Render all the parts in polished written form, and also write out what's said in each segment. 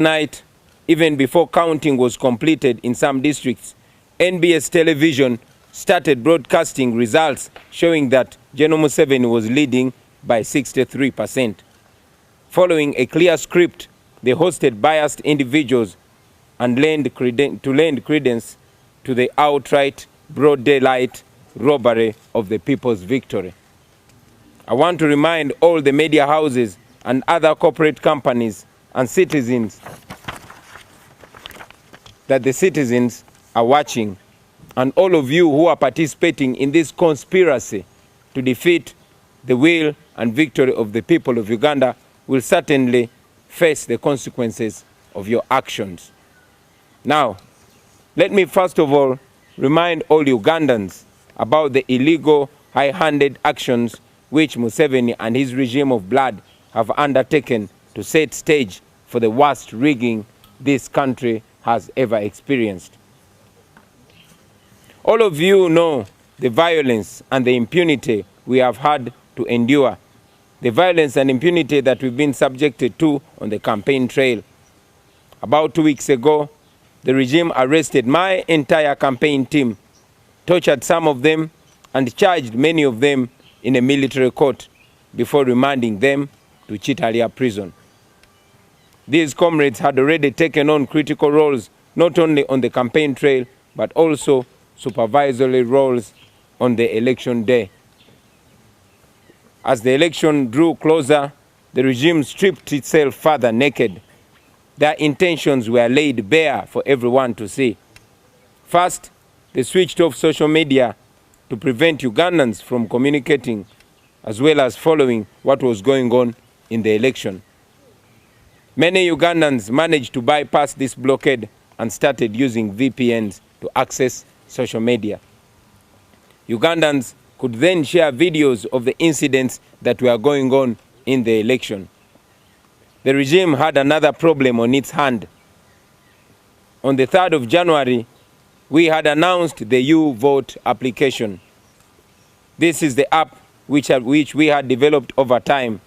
night, even before counting was completed in some districts, NBS television started broadcasting results showing that General Museveni was leading by 63%. Following a clear script, they hosted biased individuals and lend credence to the outright broad daylight robbery of the people's victory. I want to remind all the media houses and other corporate companies and citizens that the citizens are watching, and all of you who are participating in this conspiracy to defeat the will and victory of the people of Uganda will certainly face the consequences of your actions. Now, let me first of all remind all Ugandans about the illegal, high-handed actions which Museveni and his regime of blood have undertaken to set stage for the worst rigging this country has ever experienced. All of you know the violence and the impunity we have had to endure, the violence and impunity that we've been subjected to on the campaign trail. About 2 weeks ago, the regime arrested my entire campaign team, tortured some of them, and charged many of them in a military court before remanding them to Chitalia prison. These comrades had already taken on critical roles not only on the campaign trail but also supervisory roles on the election day. As the election drew closer, the regime stripped itself further naked. Their intentions were laid bare for everyone to see. First, they switched off social media to prevent Ugandans from communicating as well as following what was going on in the election. Many Ugandans managed to bypass this blockade and started using VPNs to access social media. Ugandans could then share videos of the incidents that were going on in the election. The regime had another problem on its hand. On the 3rd of January, we had announced the U-Vote application. This is the app which we had developed over time.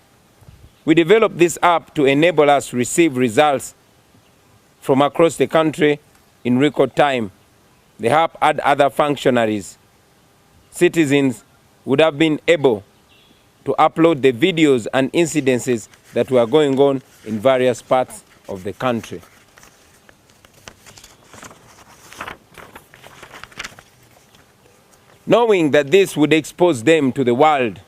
We developed this app to enable us to receive results from across the country in record time. The app had other functionaries. Citizens would have been able to upload the videos and incidences that were going on in various parts of the country. Knowing that this would expose them to the world,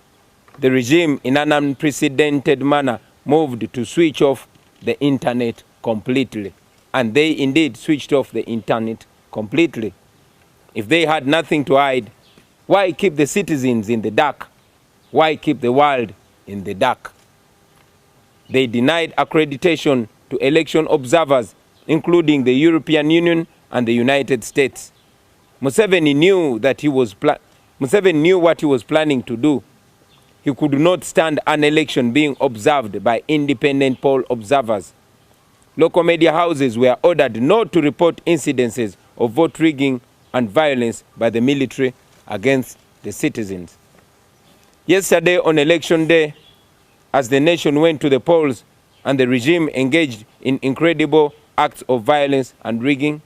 the regime, in an unprecedented manner, moved to switch off the internet completely. And they indeed switched off the internet completely. If they had nothing to hide, why keep the citizens in the dark? Why keep the world in the dark? They denied accreditation to election observers, including the European Union and the United States. Museveni knew what he was planning to do. He could not stand an election being observed by independent poll observers. Local media houses were ordered not to report incidences of vote rigging and violence by the military against the citizens. Yesterday on election day, as the nation went to the polls and the regime engaged in incredible acts of violence and rigging,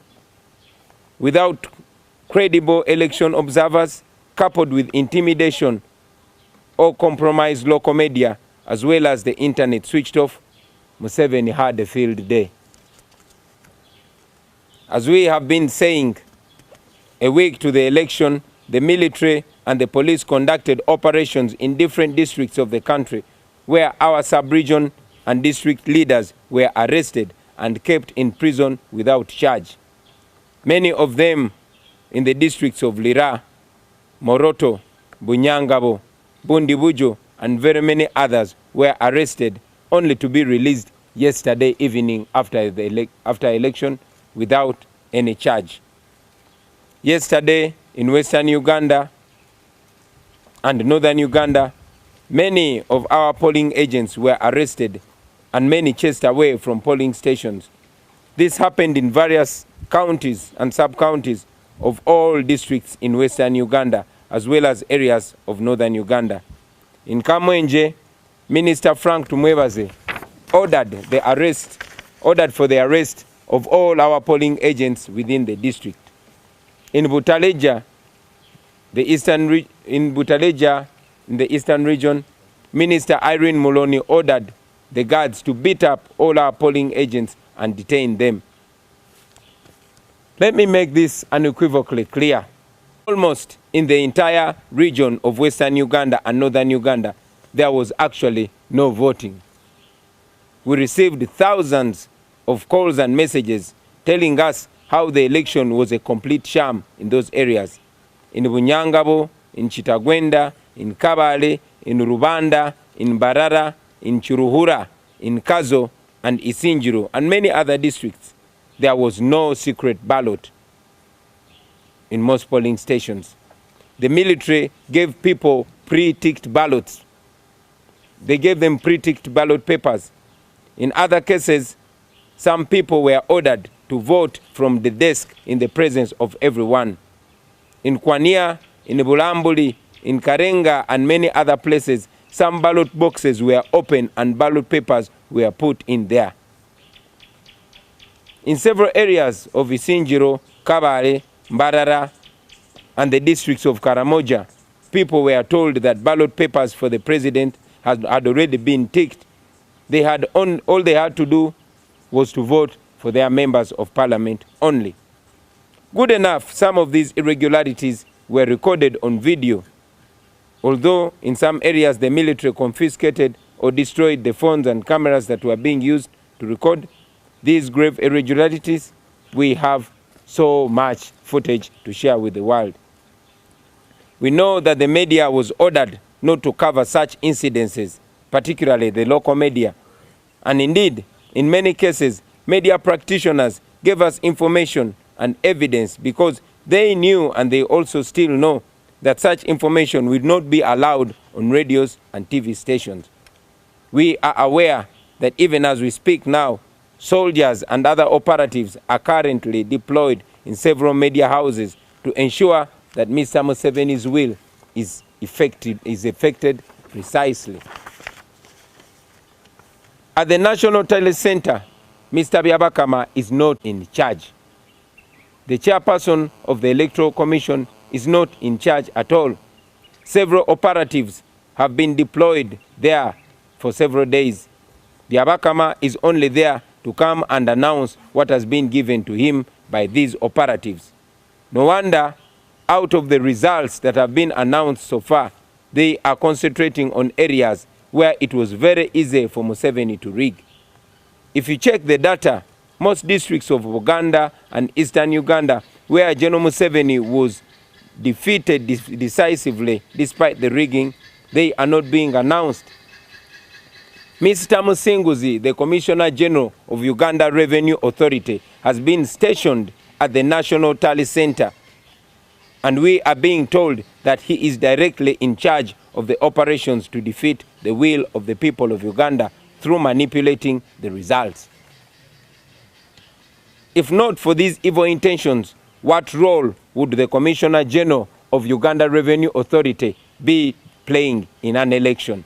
without credible election observers, coupled with intimidation or compromised local media, as well as the internet switched off, Museveni had a field day. As we have been saying, a week to the election, the military and the police conducted operations in different districts of the country where our sub-region and district leaders were arrested and kept in prison without charge. Many of them in the districts of Lira, Moroto, Bunyangabo, Bundibujo, and very many others were arrested only to be released yesterday evening after election without any charge. Yesterday in Western Uganda and Northern Uganda, many of our polling agents were arrested and many chased away from polling stations. This happened in various counties and sub-counties of all districts in Western Uganda, as well as areas of Northern Uganda. In Kamwenje, Minister Frank Tumwebaze ordered the arrest ordered for the arrest of all our polling agents within the district. In Butaleja, in the eastern region, Minister Irene Muloni ordered the guards to beat up all our polling agents and detain them. Let me make this unequivocally clear. Almost in the entire region of Western Uganda and Northern Uganda, there was actually no voting. We received thousands of calls and messages telling us how the election was a complete sham in those areas. In Bunyangabo, in Chitagwenda, in Kabale, in Rubanda, in Barara, in Chiruhura, in Kazo, and Isinjiro, and many other districts, there was no secret ballot in most polling stations. The military gave people pre-ticked ballots. They gave them pre-ticked ballot papers. In other cases, some people were ordered to vote from the desk in the presence of everyone. In Kwania, in Bulambuli, in Karenga, and many other places, some ballot boxes were opened and ballot papers were put in there. In several areas of Isinjiro, Kabale, Mbarara, and the districts of Karamoja, people were told that ballot papers for the president had already been ticked. All they had to do was to vote for their members of parliament only. Good enough, some of these irregularities were recorded on video, although in some areas the military confiscated or destroyed the phones and cameras that were being used to record these grave irregularities. We have so much footage to share with the world. We know that the media was ordered not to cover such incidences, particularly the local media. And indeed, in many cases, media practitioners gave us information and evidence because they knew, and they also still know, that such information would not be allowed on radios and TV stations. We are aware that even as we speak now, soldiers and other operatives are currently deployed in several media houses to ensure that Mr. Museveni's will is effected precisely. At the National Tele Center, Mr. Byabakama is not in charge. The chairperson of the Electoral Commission is not in charge at all. Several operatives have been deployed there for several days. Byabakama is only there to come and announce what has been given to him by these operatives. No wonder, out of the results that have been announced so far, they are concentrating on areas where it was very easy for Museveni to rig. If you check the data, most districts of Uganda and Eastern Uganda, where General Museveni was defeated decisively despite the rigging, they are not being announced. Mr. Musinguzi, the Commissioner General of Uganda Revenue Authority, has been stationed at the National Tally Center, and we are being told that he is directly in charge of the operations to defeat the will of the people of Uganda through manipulating the results. If not for these evil intentions, what role would the Commissioner General of Uganda Revenue Authority be playing in an election?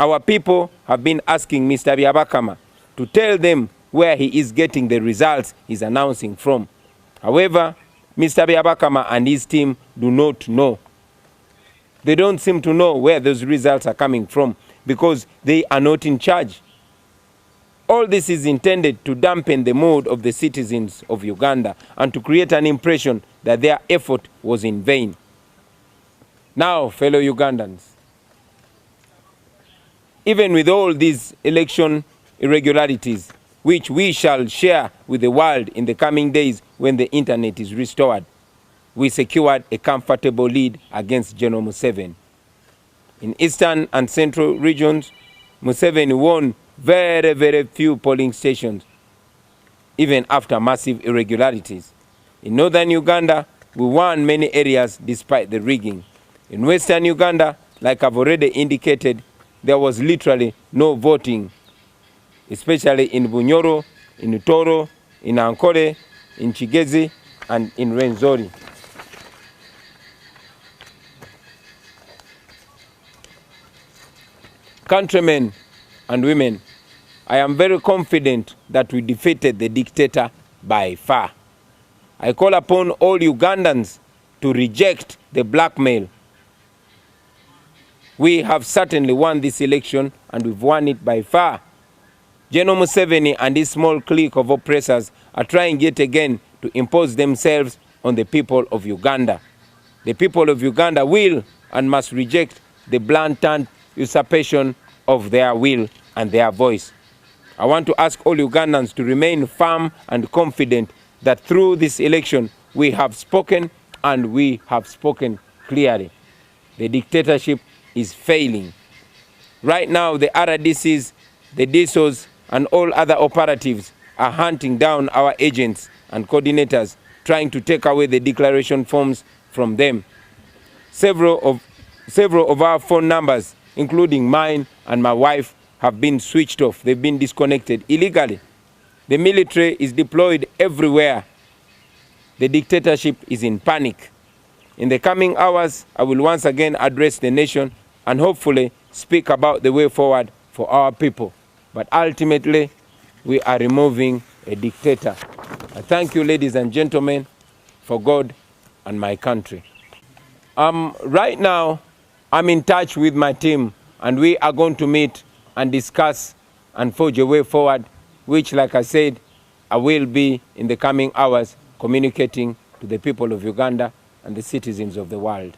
Our people have been asking Mr. Byabakama to tell them where he is getting the results he's announcing from. However, Mr. Byabakama and his team do not know. They don't seem to know where those results are coming from because they are not in charge. All this is intended to dampen the mood of the citizens of Uganda and to create an impression that their effort was in vain. Now, fellow Ugandans, even with all these election irregularities, which we shall share with the world in the coming days when the internet is restored, we secured a comfortable lead against General Museveni. In eastern and central regions, Museveni won very, very few polling stations, even after massive irregularities. In northern Uganda, we won many areas despite the rigging. In western Uganda, like I've already indicated, there was literally no voting, especially in Bunyoro, in Utoro, in Ankole, in Chigezi, and in Rwenzori. Countrymen and women, I am very confident that we defeated the dictator by far. I call upon all Ugandans to reject the blackmail. We have certainly won this election, and we've won it by far. General Museveni and his small clique of oppressors are trying yet again to impose themselves on the people of Uganda. The people of Uganda will and must reject the blatant usurpation of their will and their voice. I want to ask all Ugandans to remain firm and confident that through this election we have spoken, and we have spoken clearly. The dictatorship is failing. Right now, the RDCs, the DSOs, and all other operatives are hunting down our agents and coordinators, trying to take away the declaration forms from them. Several of our phone numbers, including mine and my wife, have been switched off. They've been disconnected illegally. The military is deployed everywhere. The dictatorship is in panic. In the coming hours, I will once again address the nation and hopefully speak about the way forward for our people. But ultimately, we are removing a dictator. I thank you, ladies and gentlemen, for God and my country. Right now, I'm in touch with my team, and we are going to meet and discuss and forge a way forward, which, like I said, I will be in the coming hours communicating to the people of Uganda and the citizens of the world.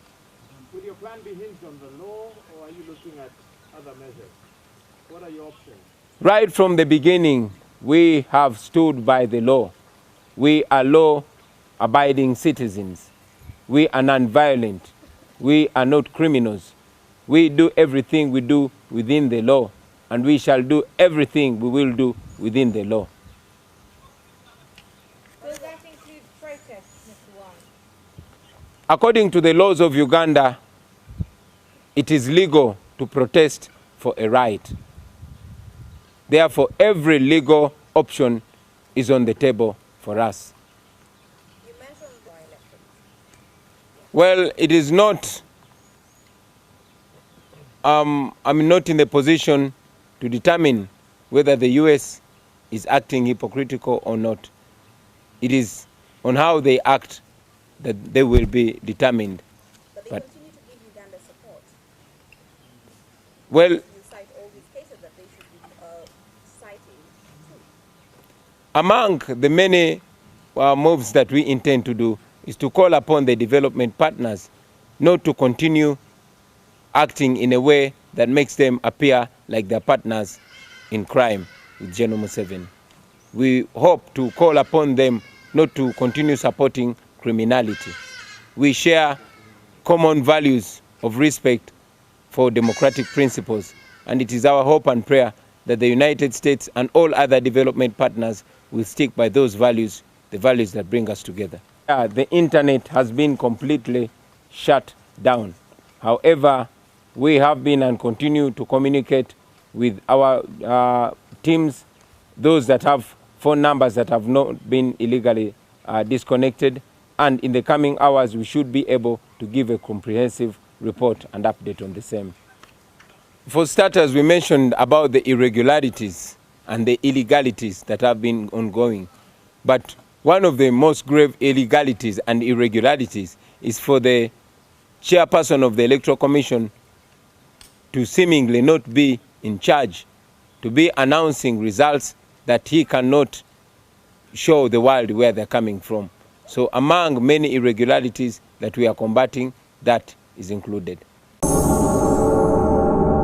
Will your plan be hinged on the law, or are you looking at other measures? What are your options? Right from the beginning, we have stood by the law. We are law-abiding citizens. We are non-violent. We are not criminals. We do everything we do within the law, and we shall do everything we will do within the law. Does that include protests, Mr. Wine? According to the laws of Uganda, it is legal to protest for a right. Therefore, every legal option is on the table for us. You mentioned by-elections. Well, it is not, I'm not in the position to determine whether the US is acting hypocritical or not. It is on how they act that they will be determined. But they continue to give Uganda support. Well, You cite all these cases that they should be citing too. among the many moves that we intend to do is to call upon the development partners not to continue acting in a way that makes them appear like their partners in crime with General Museveni. We hope to call upon them not to continue supporting criminality. We share common values of respect for democratic principles, and it is our hope and prayer that the United States and all other development partners will stick by those values, the values that bring us together. The internet has been completely shut down. However, we have been and continue to communicate with our teams, those that have phone numbers that have not been illegally disconnected, and in the coming hours we should be able to give a comprehensive report and update on the same. For starters, we mentioned about the irregularities and the illegalities that have been ongoing. But one of the most grave illegalities and irregularities is for the chairperson of the Electoral Commission to seemingly not be in charge, to be announcing results that he cannot show the world where they're coming from. So among many irregularities that we are combating, that is included.